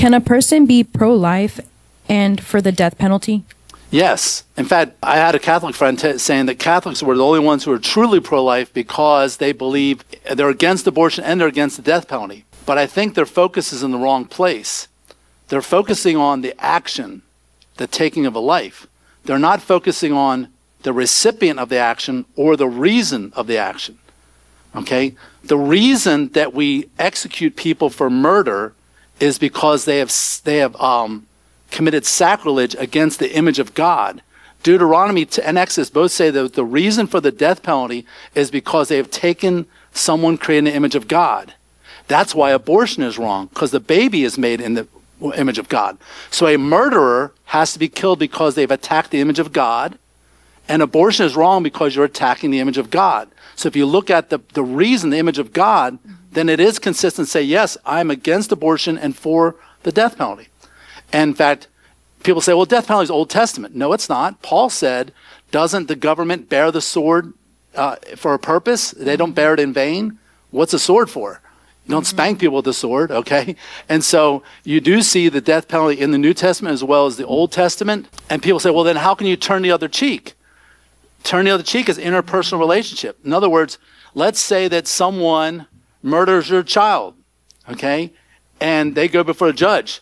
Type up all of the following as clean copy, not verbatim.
Can a person be pro-life and for the death penalty? Yes. In fact, I had a Catholic friend saying that Catholics were the only ones who are truly pro-life because they believe they're against abortion and they're against the death penalty. But I think their focus is in the wrong place. They're focusing on the action, the taking of a life. They're not focusing on the recipient of the action or the reason of the action. Okay? The reason that we execute people for murder is because they have committed sacrilege against the image of God. Deuteronomy and Exodus both say that the reason for the death penalty is because they have taken someone created in the image of God. That's why abortion is wrong, because the baby is made in the image of God. So a murderer has to be killed because they've attacked the image of God, and abortion is wrong because you're attacking the image of God. So if you look at the reason, the image of God, then it is consistent to say, yes, I'm against abortion and for the death penalty. And in fact, people say, well, death penalty is Old Testament. No, it's not. Paul said, doesn't the government bear the sword for a purpose? They don't bear it in vain. What's a sword for? You don't spank people with a sword, okay? And so you do see the death penalty in the New Testament as well as the Old Testament. And people say, well, then how can you turn the other cheek? Turn the other cheek is interpersonal relationship. In other words, let's say that someone murders your child, okay? And they go before a judge.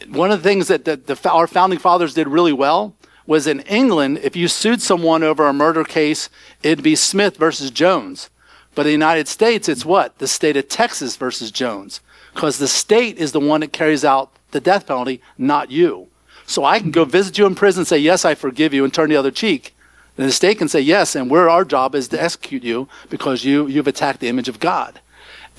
One of the things that our founding fathers did really well was in England, if you sued someone over a murder case, it'd be Smith versus Jones. But in the United States, it's what? The state of Texas versus Jones. Because the state is the one that carries out the death penalty, not you. So I can go visit you in prison and say, yes, I forgive you, and turn the other cheek. And the state can say, yes, and our job is to execute you because you've attacked the image of God.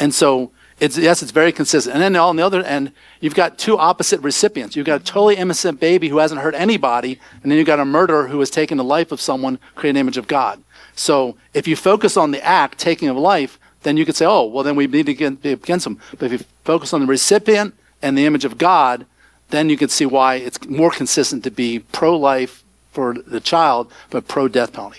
And so, it's very consistent. And then on the other end, you've got two opposite recipients. You've got a totally innocent baby who hasn't hurt anybody, and then you've got a murderer who has taken the life of someone, created an image of God. So if you focus on the act, taking of life, then you could say, oh, well, then we need to be against them. But if you focus on the recipient and the image of God, then you can see why it's more consistent to be pro-life for the child, but pro-death penalty.